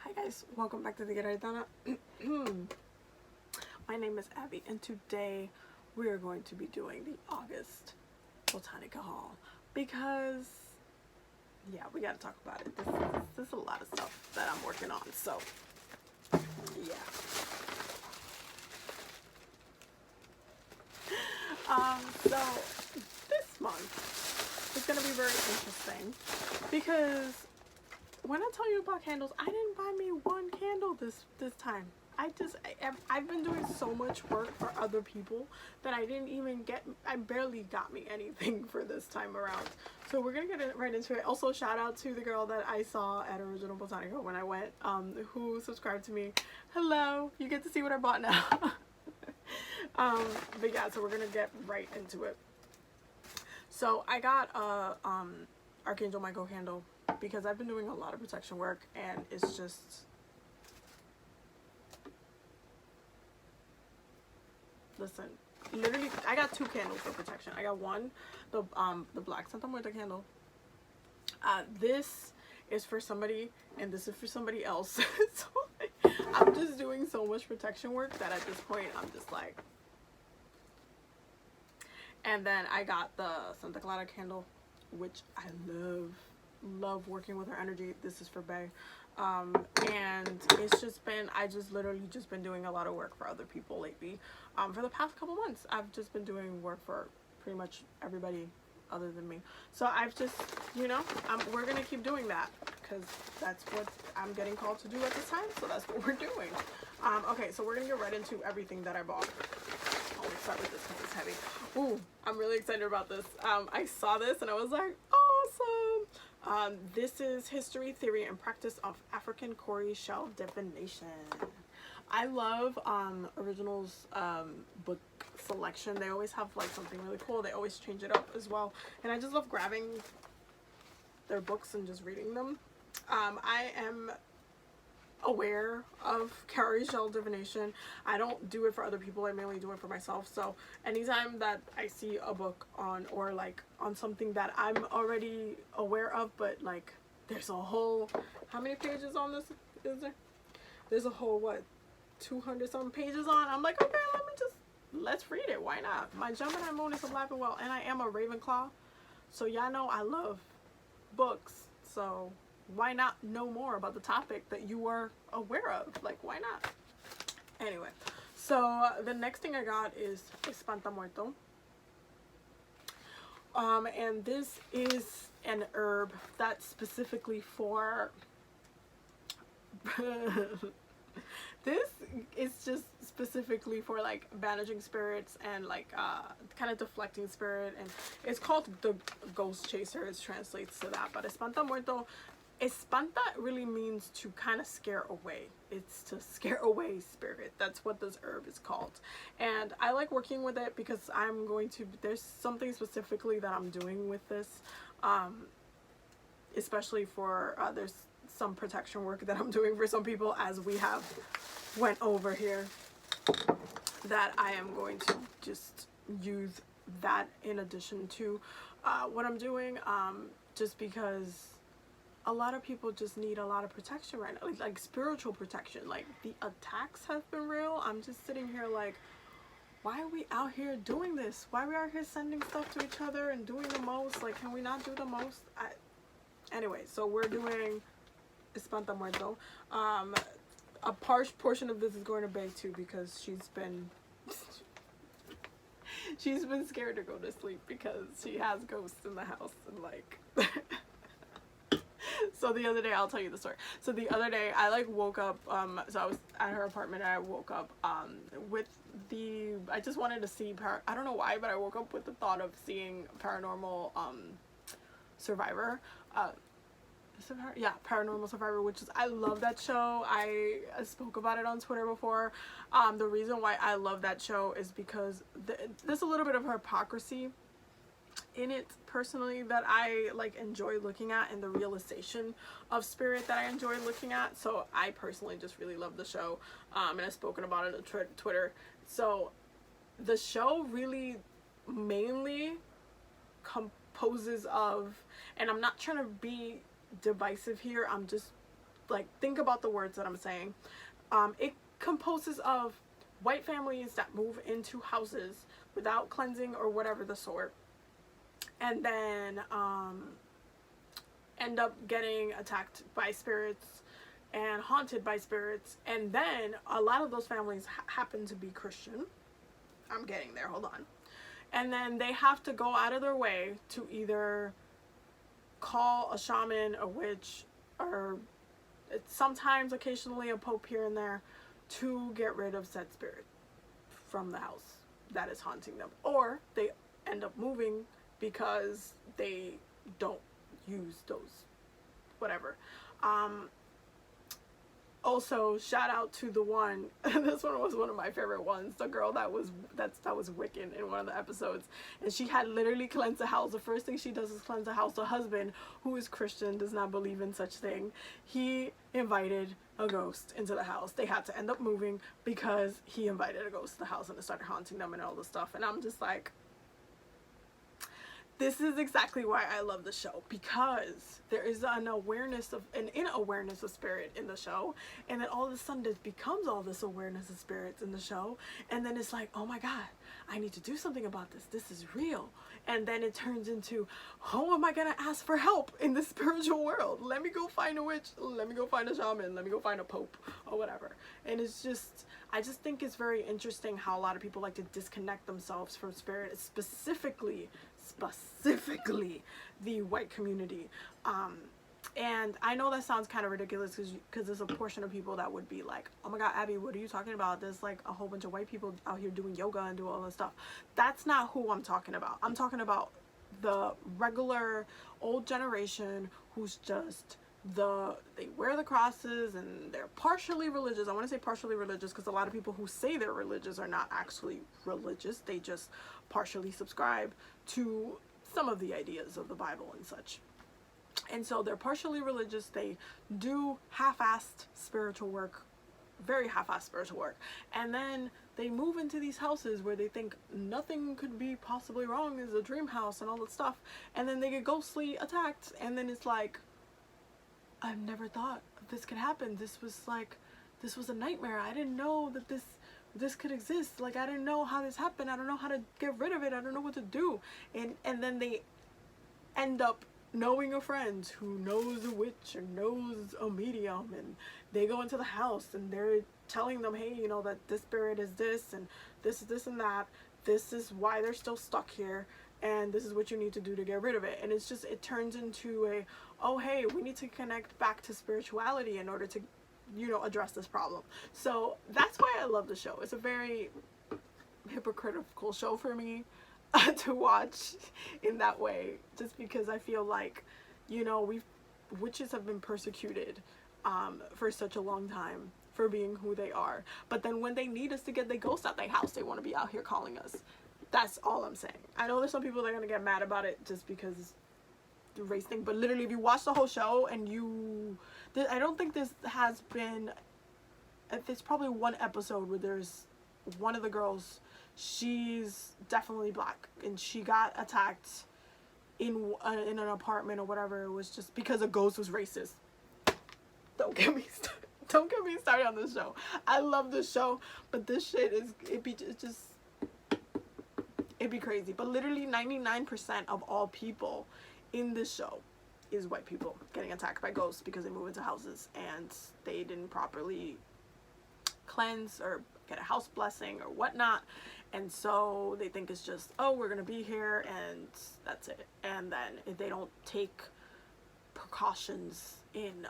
Hi guys, welcome back to TigeraGitana. My name is Abby and today we are going to be doing the August Botanica Haul because yeah, we gotta talk about it. This is a lot of stuff that I'm working on, so yeah. So this month is gonna be very interesting because when I tell you about candles, I didn't buy me one candle this time. I've been doing so much work for other people that I barely got me anything for this time around. So we're gonna get right into it. Also, shout out to the girl that I saw at Original Botanica when I went, who subscribed to me. Hello, you get to see what I bought now. But yeah, so we're gonna get right into it. So I got a Archangel Michael candle because I've been doing a lot of protection work and it's just listen, literally I got two candles for protection. I got one, the black Santa Muerta candle. This is for somebody and this is for somebody else. So I'm just doing so much protection work that at this point I'm just like. And then I got the Santa Clara candle, which I love working with her energy. This is for Bay. And it's just been, I just literally just been doing a lot of work for other people lately. For the past couple months, I've just been doing work for pretty much everybody other than me. So I've just, you know, we're gonna keep doing that because that's what I'm getting called to do at this time. So that's what we're doing. Okay, so we're gonna get right into everything that I bought. I'll start with this because it's heavy. Ooh, I'm really excited about this. I saw this and I was like, awesome. This is History, Theory, and Practice of African Cowrie Shell Divination. I love Original's book selection. They always have like something really cool. They always change it up as well. And I just love grabbing their books and just reading them. I am aware of cowrie shell divination. I don't do it for other people. I mainly do it for myself. So anytime that I see a book on or like on something that I'm already aware of, but like there's a whole, how many pages on this is there? There's a whole what, 200 some pages on. I'm like, okay, let's read it. Why not? My Gemini moon is alive and well, and I am a Ravenclaw, so y'all know I love books. So why not know more about the topic that you were aware of? Like, why not? Anyway, so the next thing I got is Espantamuerto. And this is an herb that's specifically for this is just specifically for like banishing spirits and like kind of deflecting spirit, and it's called the ghost chaser. It translates to that. But Espantamuerto, espanta really means to kind of scare away. It's to scare away spirit. That's what this herb is called. And I like working with it because I'm going to, there's something specifically that I'm doing with this, especially for there's some protection work that I'm doing for some people, as we have went over here, that I am going to just use that in addition to what I'm doing, just because a lot of people just need a lot of protection right now, like spiritual protection. Like the attacks have been real. I'm just sitting here like, why are we out here doing this? Why are we out here sending stuff to each other and doing the most? Like, can we not do the most? Anyway, so we're doing Espantamuerto. A portion of this is going to Bay too because she's been scared to go to sleep because she has ghosts in the house and like so the other day, I'll tell you the story. So the other day I like woke up, so I was at her apartment and I woke up with I just wanted to see I don't know why, but I woke up with the thought of seeing Paranormal Survivor. Yeah, Paranormal Survivor, which is, I love that show. I spoke about it on Twitter before. The reason why I love that show is because there's a little bit of hypocrisy in it personally that I like enjoy looking at, and the realization of spirit that I enjoy looking at. So I personally just really love the show, and I've spoken about it on Twitter. So the show really mainly composes of, and I'm not trying to be divisive here, I'm just like, think about the words that I'm saying. It composes of white families that move into houses without cleansing or whatever the sort, and then end up getting attacked by spirits and haunted by spirits. And then a lot of those families happen to be Christian. I'm getting there, hold on. And then they have to go out of their way to either call a shaman, a witch, or sometimes occasionally a pope here and there, to get rid of said spirit from the house that is haunting them. Or they end up moving because they don't use those, whatever. Also, shout out to the one, this one was one of my favorite ones, the girl that was Wiccan in one of the episodes, and she had literally cleansed the house. The first thing she does is cleanse the house. The husband, who is Christian, does not believe in such thing. He invited a ghost into the house. They had to end up moving because he invited a ghost to the house and it started haunting them and all this stuff. And I'm just like, this is exactly why I love the show, because there is an awareness of, an inner awareness of spirit in the show, and then all of a sudden it becomes all this awareness of spirits in the show, and then it's like, oh my god, I need to do something about this. This is real. And then it turns into, how am I gonna ask for help in the spiritual world? Let me go find a witch. Let me go find a shaman. Let me go find a pope or whatever. And it's just, I just think it's very interesting how a lot of people like to disconnect themselves from spirit, specifically the white community. And I know that sounds kind of ridiculous because there's a portion of people that would be like, oh my god, Abby, what are you talking about? There's like a whole bunch of white people out here doing yoga and doing all this stuff. That's not who I'm talking about. I'm talking about the regular old generation who's just they wear the crosses and they're partially religious. I want to say partially religious because a lot of people who say they're religious are not actually religious. They just partially subscribe to some of the ideas of the Bible and such. And so they're partially religious. They do half-assed spiritual work, very half-assed spiritual work. And then they move into these houses where they think nothing could be possibly wrong, is a dream house and all that stuff. And then they get ghostly attacked. And then it's like, I've never thought this could happen. This was a nightmare. I didn't know that this could exist. Like, I didn't know how this happened. I don't know how to get rid of it. I don't know what to do. And then they end up knowing a friend who knows a witch or knows a medium, and they go into the house and they're telling them, hey, you know, that this spirit is this and this and that. This is why they're still stuck here, and this is what you need to do to get rid of it. And it's just, it turns into a, oh hey, we need to connect back to spirituality in order to, you know, address this problem. So that's why I love the show. It's a very hypocritical show for me to watch in that way, just because I feel like, you know, witches have been persecuted for such a long time for being who they are, but then when they need us to get the ghosts out their house, they want to be out here calling us. That's all I'm saying. I know there's some people that are gonna get mad about it just because the race thing, but literally if you watch the whole show and I don't think there's probably one episode where there's one of the girls, she's definitely black, and she got attacked in an apartment or whatever. It was just because a ghost was racist. Don't get me started on this show. I love this show, but this shit it'd be crazy. But literally 99% of all people in this show is white people getting attacked by ghosts because they move into houses and they didn't properly cleanse or get a house blessing or whatnot, and so they think it's just, oh, we're gonna be here and that's it. And then if they don't take precautions in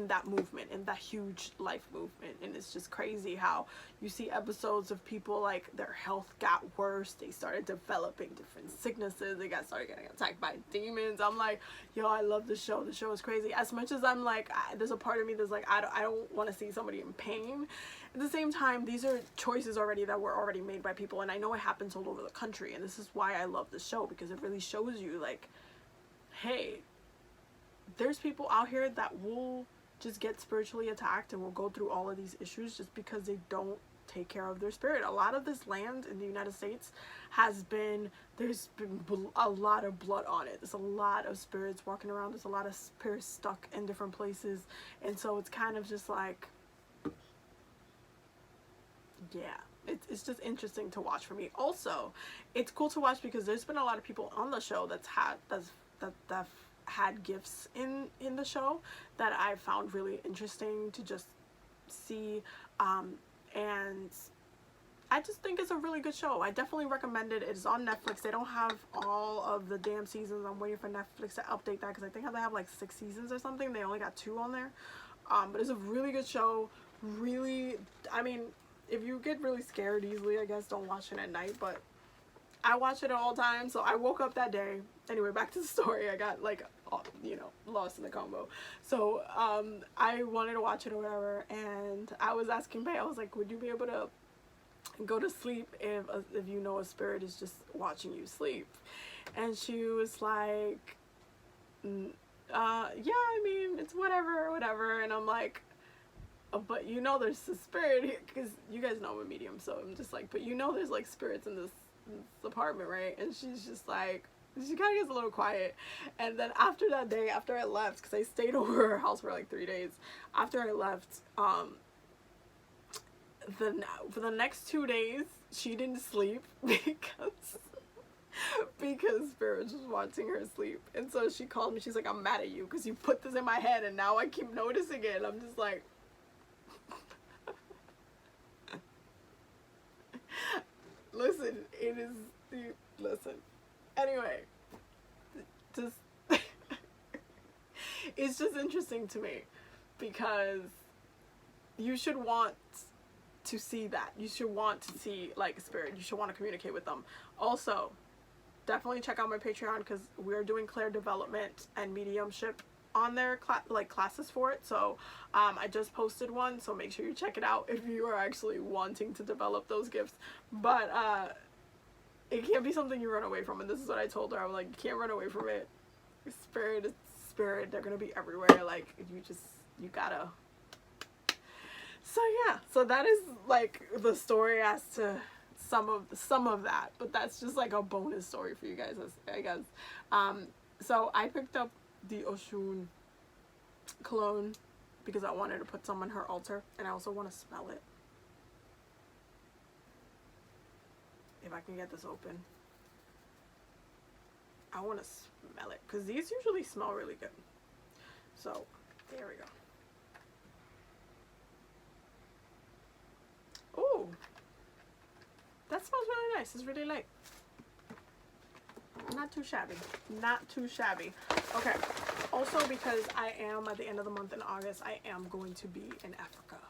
that movement, in that huge life movement. And it's just crazy how you see episodes of people like their health got worse, they started developing different sicknesses, they started getting attacked by demons. I'm like, yo, I love the show. The show is crazy. As much as I'm like, there's a part of me that's like, I don't want to see somebody in pain. At the same time, these are choices already that were already made by people, and I know it happens all over the country, and this is why I love the show, because it really shows you like, hey, there's people out here that will just get spiritually attacked and will go through all of these issues just because they don't take care of their spirit. A lot of this land in the United States has been, there's been a lot of blood on it. There's a lot of spirits walking around. There's a lot of spirits stuck in different places. And so it's kind of just like, yeah, it's just interesting to watch for me. Also, it's cool to watch because there's been a lot of people on the show that's had gifts in the show that I found really interesting to just see, and I just think it's a really good show. I definitely recommend it. It's on Netflix. They don't have all of the damn seasons. I'm waiting for Netflix to update that because I think they have like 6 seasons or something. They only got 2 on there, but it's a really good show. Really, I mean, if you get really scared easily, I guess don't watch it at night, but I watch it at all times. So I woke up that day. Anyway, back to the story. I got like, you know, lost in the combo. So I wanted to watch it or whatever, and I was asking Bae, I was like, would you be able to go to sleep if you know a spirit is just watching you sleep? And she was like, yeah, I mean, it's whatever. And I'm like, but you know there's a spirit here, because you guys know I'm a medium, so I'm just like, but you know there's like spirits in this apartment, right? And she's just like, she kind of gets a little quiet. And then after that day, after I left, because I stayed over her house for like 3 days, after I left, for the next 2 days she didn't sleep because Spirit was just watching her sleep. And so she called me, she's like, I'm mad at you because you put this in my head and now I keep noticing it. And I'm just like, listen, it is, listen. Anyway, just, it's just interesting to me because you should want to see that. You should want to see, like, spirit. You should want to communicate with them. Also, definitely check out my Patreon because we're doing Claire development and mediumship on their classes for it. So I just posted one, so make sure you check it out if you are actually wanting to develop those gifts. But it can't be something you run away from, and this is what I told her. I'm like, you can't run away from it. Spirit is spirit. They're gonna be everywhere. Like, you gotta. So yeah, so that is like the story as to some of that, but that's just like a bonus story for you guys, I guess. So I picked up the Oshun cologne because I wanted to put some on her altar, and I also want to smell it. If I can get this open, I want to smell it because these usually smell really good. So there we go. Ooh, that smells really nice. It's really light. Not too shabby. Not too shabby. Okay. Also, because I am at the end of the month in August, I am going to be in Africa,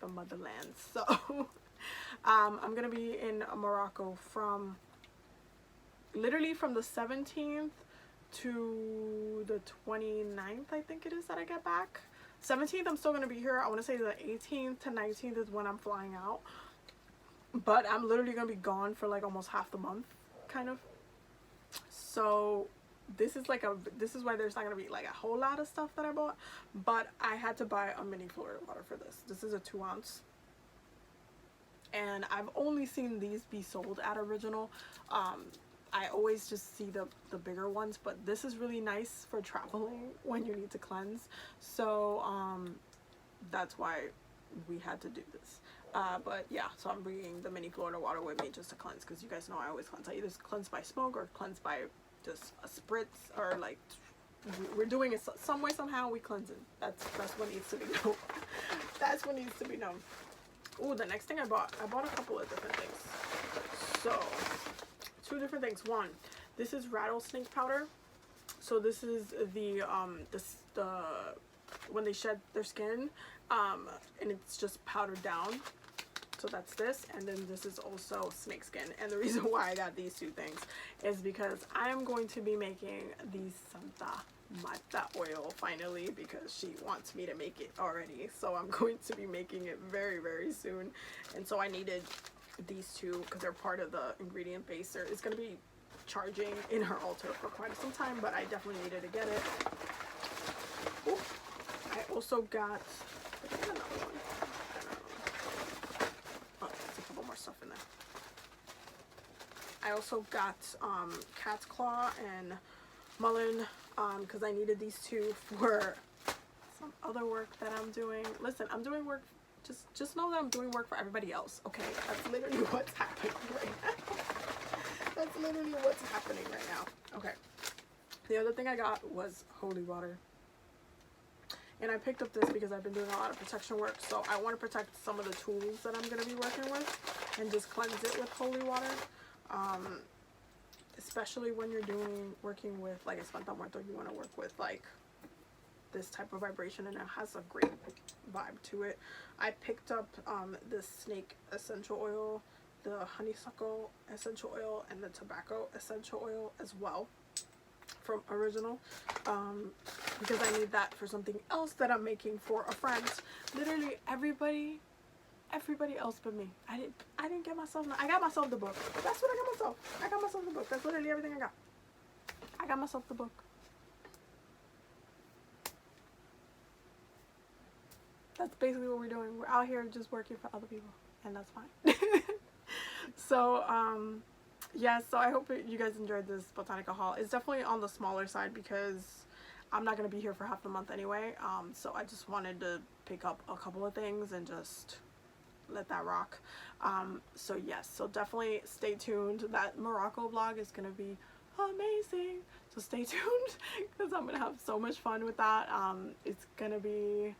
the motherland. So I'm gonna be in Morocco from literally from the 17th to the 29th, I think it is, that I get back. 17th I'm still gonna be here. I want to say the 18th to 19th is when I'm flying out, but I'm literally gonna be gone for like almost half the month, kind of. So this is why there's not gonna be like a whole lot of stuff that I bought, but I had to buy a mini Florida water for this. This is a 2 ounce, and I've only seen these be sold at Original. I always just see the bigger ones, but this is really nice for traveling when you need to cleanse. So that's why we had to do this. But yeah, so I'm bringing the mini Florida water with me just to cleanse, because you guys know I always cleanse. I either cleanse by smoke or cleanse by just a spritz, or like we're doing it some way, somehow we cleanse it. That's what needs to be known. That's what needs to be known. Ooh, the next thing I bought a couple of different things. So 2 different things. One, this is rattlesnake powder. So this is the when they shed their skin, and it's just powdered down. So that's this, and then this is also snake skin. And the reason why I got these 2 things is because I am going to be making the Santa Mata oil finally, because she wants me to make it already. So I'm going to be making it very, very soon, and so I needed these 2 because they're part of the ingredient base. It's going to be charging in her altar for quite some time, but I definitely needed to get it. Ooh. I also got another one. stuff in there. I also got cat's claw and mullein because I needed these two for some other work that I'm doing. Listen, I'm doing work. Just know that I'm doing work for everybody else. Okay, that's literally what's happening right now. That's literally what's happening right now. Okay. The other thing I got was holy water. And I picked up this because I've been doing a lot of protection work. So I want to protect some of the tools that I'm going to be working with and just cleanse it with holy water. Especially when you're working with like Espanta Muerto, you want to work with like this type of vibration, and it has a great vibe to it. I picked up this snake essential oil, the honeysuckle essential oil, and the tobacco essential oil as well from Original, because I need that for something else that I'm making for a friend. Literally everybody else but me. I didn't get myself. I got myself the book. That's what I got myself. I got myself the book. That's literally everything I got. I got myself the book. That's basically what we're doing. We're out here just working for other people, and that's fine. So yeah, so I hope you guys enjoyed this Botanica haul. It's definitely on the smaller side because I'm not going to be here for half the month anyway. So I just wanted to pick up a couple of things and just let that rock. So yes, so definitely stay tuned. That Morocco vlog is going to be amazing. So stay tuned because I'm going to have so much fun with that. It's going to be...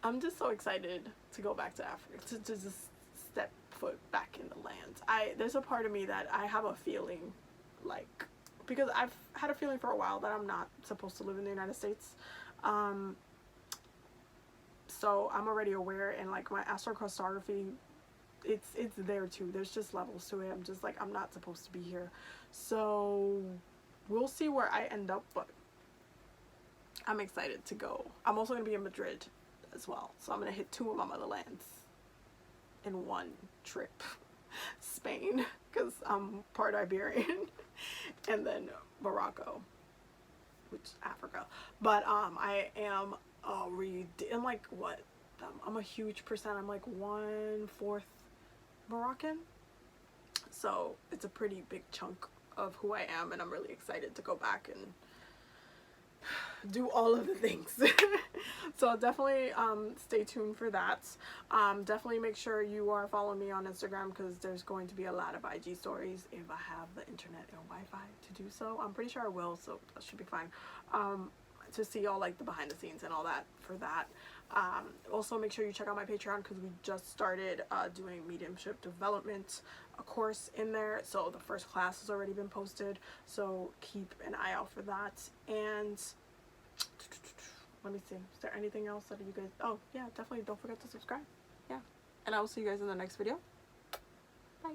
I'm just so excited to go back to Africa, to just step foot back in the land. There's a part of me that I have a feeling like, because I've had a feeling for a while that I'm not supposed to live in the United States. So I'm already aware, and like my astrocartography, it's there too. There's just levels to it. I'm just like, I'm not supposed to be here. So we'll see where I end up, but I'm excited to go. I'm also going to be in Madrid as well, so I'm gonna hit 2 of my motherlands in one trip. Spain, because I'm part Iberian, and then Morocco, which is Africa. But I am I'm like what? I'm a huge percent. I'm like 1/4 Moroccan, so it's a pretty big chunk of who I am, and I'm really excited to go back and do all of the things. So definitely stay tuned for that. Definitely make sure you are following me on Instagram because there's going to be a lot of IG stories if I have the internet and Wi-Fi to do so. I'm pretty sure I will, so that should be fine. To see all like the behind the scenes and all that for that. Also make sure you check out my Patreon because we just started doing mediumship development, a course in there. So the first class has already been posted, so keep an eye out for that. And let me see, is there anything else that you guys... Oh yeah, definitely don't forget to subscribe. Yeah, and I will see you guys in the next video. Bye.